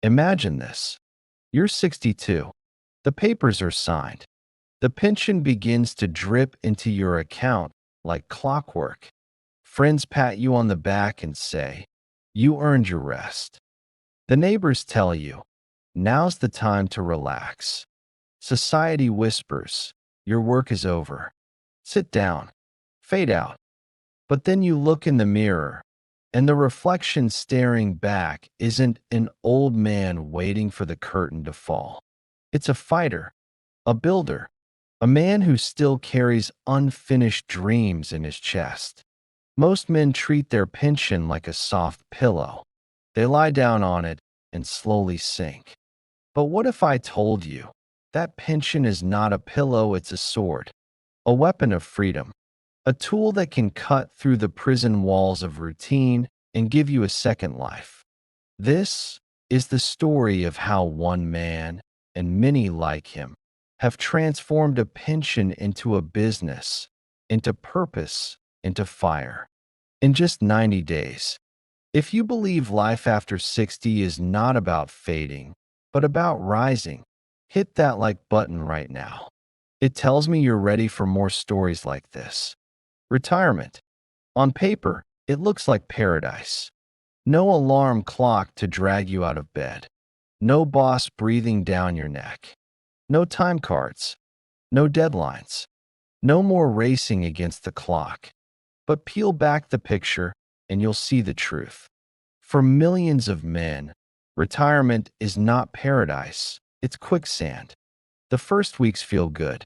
Imagine this. You're 62. The papers are signed. The pension begins to drip into your account like clockwork. Friends pat you on the back and say, "You earned your rest." The neighbors tell you, "Now's the time to relax." Society whispers, "Your work is over. Sit down." Fade out. But then you look in the mirror, and the reflection staring back isn't an old man waiting for the curtain to fall. It's a fighter, a builder, a man who still carries unfinished dreams in his chest. Most men treat their pension like a soft pillow. They lie down on it and slowly sink. But what if I told you that pension is not a pillow, it's a sword, a weapon of freedom, a tool that can cut through the prison walls of routine and give you a second life? This is the story of how one man, and many like him, have transformed a pension into a business, into purpose, into fire. In just 90 days. If you believe life after 60 is not about fading, but about rising, hit that like button right now. It tells me you're ready for more stories like this. Retirement. On paper, it looks like paradise. No alarm clock to drag you out of bed. No boss breathing down your neck. No time cards. No deadlines. No more racing against the clock. But peel back the picture and you'll see the truth. For millions of men, retirement is not paradise, it's quicksand. The first weeks feel good.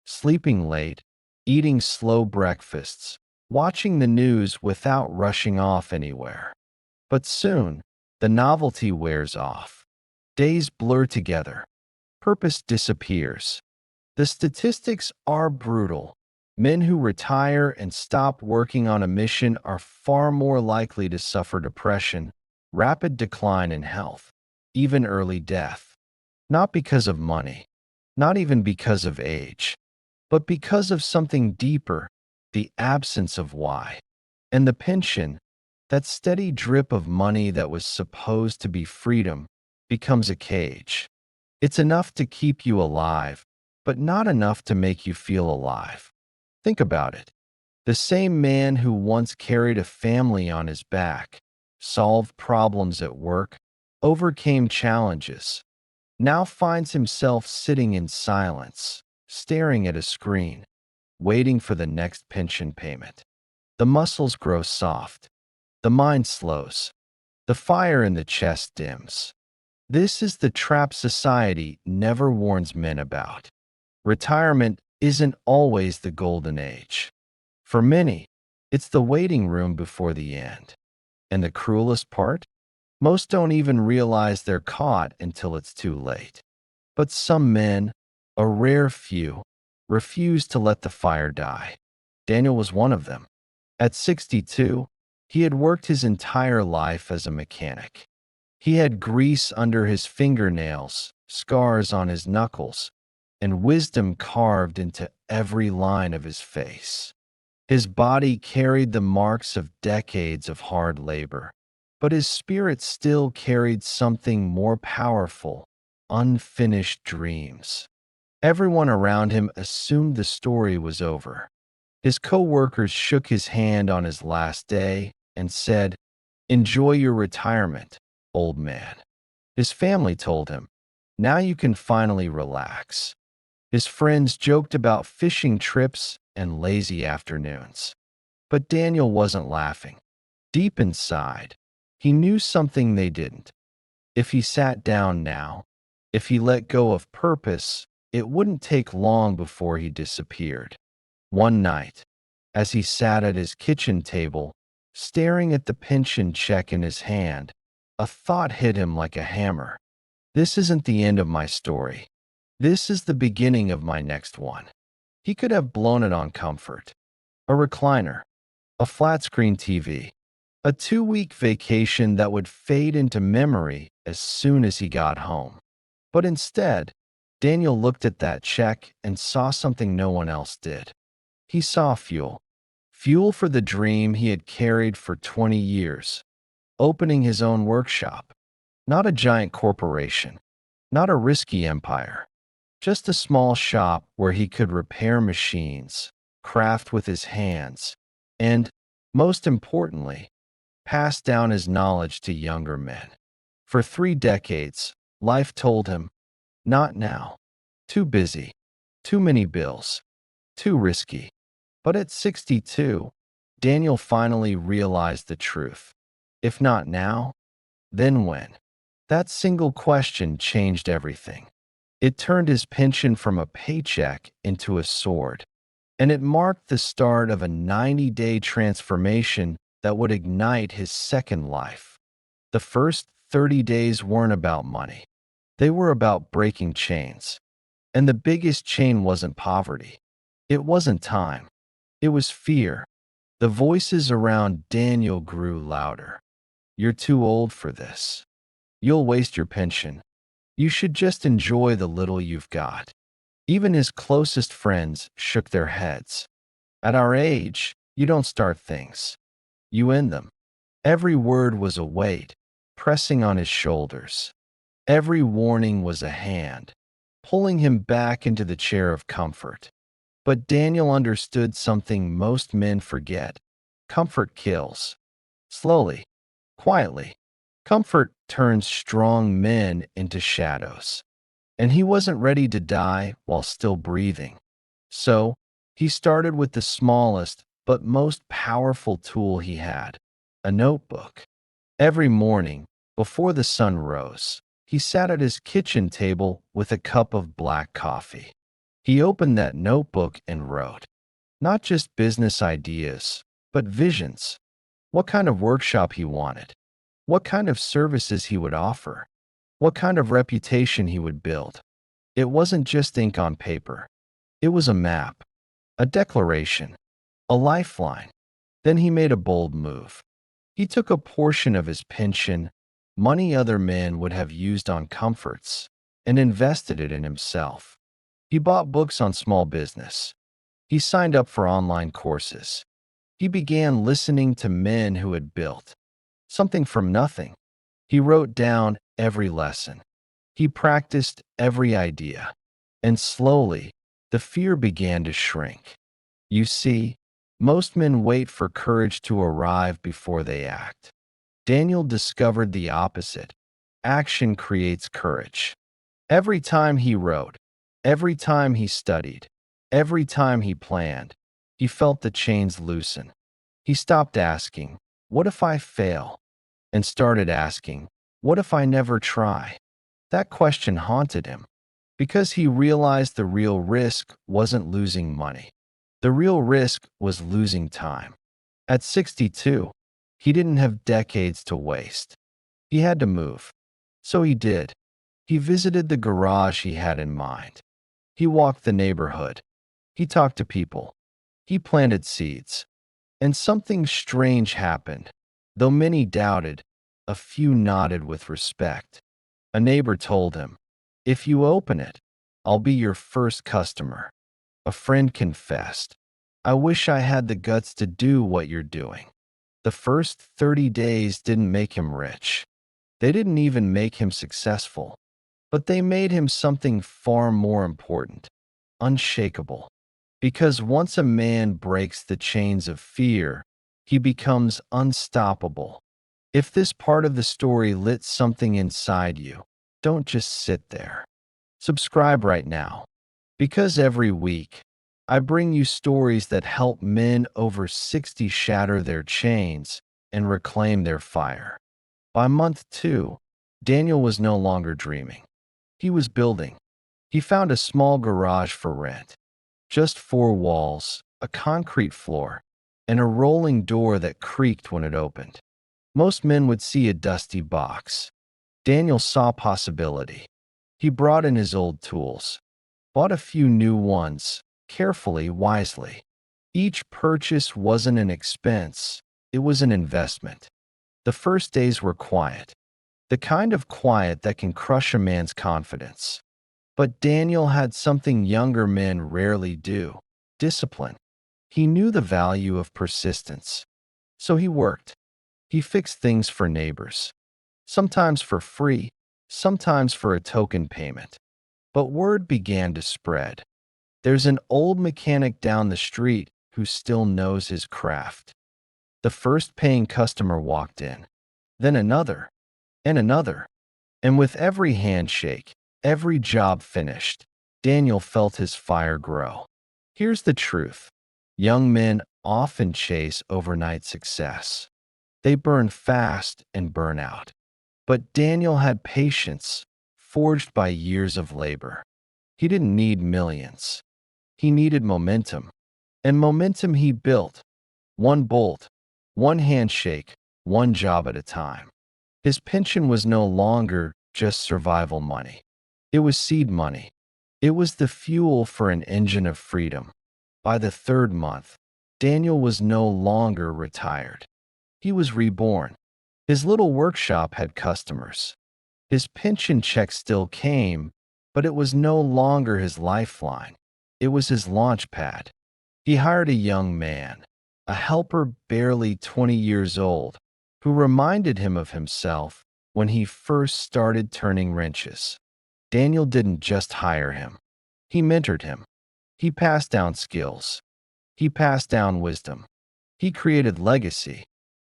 Sleeping late, eating slow breakfasts, watching the news without rushing off anywhere. But soon, the novelty wears off. Days blur together. Purpose disappears. The statistics are brutal. Men who retire and stop working on a mission are far more likely to suffer depression, rapid decline in health, even early death. Not because of money, not even because of age, but because of something deeper, the absence of why. And the pension, that steady drip of money that was supposed to be freedom, becomes a cage. It's enough to keep you alive, but not enough to make you feel alive. Think about it. The same man who once carried a family on his back, solved problems at work, overcame challenges, now finds himself sitting in silence, staring at a screen, waiting for the next pension payment. The muscles grow soft. The mind slows. The fire in the chest dims. This is the trap society never warns men about. Retirement isn't always the golden age. For many, it's the waiting room before the end. And the cruelest part? Most don't even realize they're caught until it's too late. But some men, a rare few, refuse to let the fire die. Daniel was one of them. At 62, he had worked his entire life as a mechanic. He had grease under his fingernails, scars on his knuckles, and wisdom carved into every line of his face. His body carried the marks of decades of hard labor, but his spirit still carried something more powerful: unfinished dreams. Everyone around him assumed the story was over. His co-workers shook his hand on his last day and said, "Enjoy your retirement, old man." His family told him, "Now you can finally relax." His friends joked about fishing trips and lazy afternoons. But Daniel wasn't laughing. Deep inside, he knew something they didn't. If he sat down now, if he let go of purpose, it wouldn't take long before he disappeared. One night, as he sat at his kitchen table, staring at the pension check in his hand, a thought hit him like a hammer. This isn't the end of my story. This is the beginning of my next one. He could have blown it on comfort. A recliner, a flat-screen TV, a 2-week vacation that would fade into memory as soon as he got home. But instead, Daniel looked at that check and saw something no one else did. He saw fuel. Fuel for the dream he had carried for 20 years. Opening his own workshop. Not a giant corporation, not a risky empire, just a small shop where he could repair machines, craft with his hands, and, most importantly, pass down his knowledge to younger men. For 3 decades, life told him, not now. Too busy. Too many bills. Too risky. But at 62, Daniel finally realized the truth. If not now, then when? That single question changed everything. It turned his pension from a paycheck into a sword, and it marked the start of a 90-day transformation that would ignite his second life. The first 30 days weren't about money. They were about breaking chains. And the biggest chain wasn't poverty. It wasn't time. It was fear. The voices around Daniel grew louder. You're too old for this. You'll waste your pension. You should just enjoy the little you've got. Even his closest friends shook their heads. At our age, you don't start things. You end them. Every word was a weight, pressing on his shoulders. Every warning was a hand, pulling him back into the chair of comfort. But Daniel understood something most men forget. Comfort kills. Slowly, quietly. Comfort turns strong men into shadows. And he wasn't ready to die while still breathing. So, he started with the smallest but most powerful tool he had, a notebook. Every morning, before the sun rose, he sat at his kitchen table with a cup of black coffee. He opened that notebook and wrote, not just business ideas, but visions. What kind of workshop he wanted, what kind of services he would offer, what kind of reputation he would build. It wasn't just ink on paper. It was a map, a declaration, a lifeline. Then he made a bold move. He took a portion of his pension, money other men would have used on comforts, and invested it in himself. He bought books on small business. He signed up for online courses. He began listening to men who had built something from nothing. He wrote down every lesson. He practiced every idea. And slowly, the fear began to shrink. You see, most men wait for courage to arrive before they act. Daniel discovered the opposite. Action creates courage. Every time he wrote, every time he studied, every time he planned, he felt the chains loosen. He stopped asking, what if I fail? And started asking, what if I never try? That question haunted him, because he realized the real risk wasn't losing money. The real risk was losing time. At 62, he didn't have decades to waste. He had to move. So he did. He visited the garage he had in mind. He walked the neighborhood. He talked to people. He planted seeds. And something strange happened. Though many doubted, a few nodded with respect. A neighbor told him, if you open it, I'll be your first customer. A friend confessed, I wish I had the guts to do what you're doing. The first 30 days didn't make him rich. They didn't even make him successful. But they made him something far more important, unshakable. Because once a man breaks the chains of fear, he becomes unstoppable. If this part of the story lit something inside you, don't just sit there. Subscribe right now. Because every week, I bring you stories that help men over 60 shatter their chains and reclaim their fire. By month 2, Daniel was no longer dreaming. He was building. He found a small garage for rent. Just 4 walls, a concrete floor, and a rolling door that creaked when it opened. Most men would see a dusty box. Daniel saw possibility. He brought in his old tools, bought a few new ones, carefully, wisely. Each purchase wasn't an expense, it was an investment. The first days were quiet, the kind of quiet that can crush a man's confidence. But Daniel had something younger men rarely do: discipline. He knew the value of persistence. So he worked. He fixed things for neighbors, sometimes for free, sometimes for a token payment. But word began to spread. There's an old mechanic down the street who still knows his craft. The first paying customer walked in, then another, and another. And with every handshake, every job finished, Daniel felt his fire grow. Here's the truth. Young men often chase overnight success. They burn fast and burn out. But Daniel had patience, forged by years of labor. He didn't need millions. He needed momentum. And momentum he built, one bolt, one handshake, one job at a time. His pension was no longer just survival money. It was seed money. It was the fuel for an engine of freedom. By the third month, Daniel was no longer retired. He was reborn. His little workshop had customers. His pension check still came, but it was no longer his lifeline. It was his launch pad. He hired a young man, a helper barely 20 years old, who reminded him of himself when he first started turning wrenches. Daniel didn't just hire him. He mentored him. He passed down skills. He passed down wisdom. He created legacy.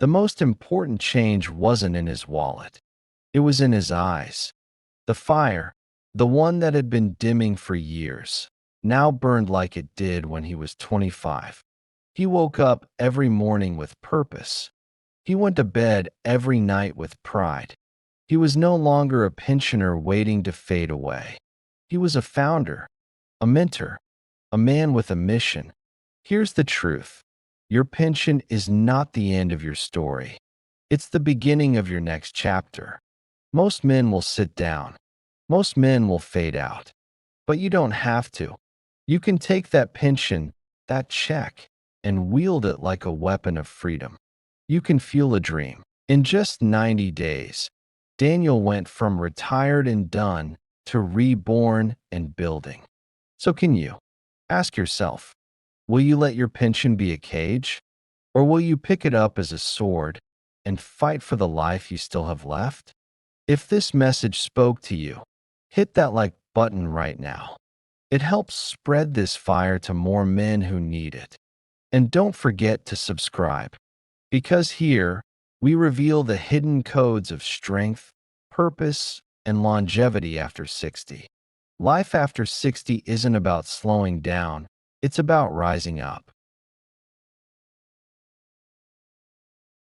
The most important change wasn't in his wallet. It was in his eyes. The fire, the one that had been dimming for years, now burned like it did when he was 25. He woke up every morning with purpose. He went to bed every night with pride. He was no longer a pensioner waiting to fade away. He was a founder, a mentor, a man with a mission. Here's the truth. Your pension is not the end of your story. It's the beginning of your next chapter. Most men will sit down. Most men will fade out. But you don't have to. You can take that pension, that check, and wield it like a weapon of freedom. You can fuel a dream. In just 90 days, Daniel went from retired and done to reborn and building. So can you? Ask yourself, will you let your pension be a cage? Or will you pick it up as a sword and fight for the life you still have left? If this message spoke to you, hit that like button right now. It helps spread this fire to more men who need it. And don't forget to subscribe, because here we reveal the hidden codes of strength, purpose, and longevity after 60. Life after 60 isn't about slowing down, it's about rising up.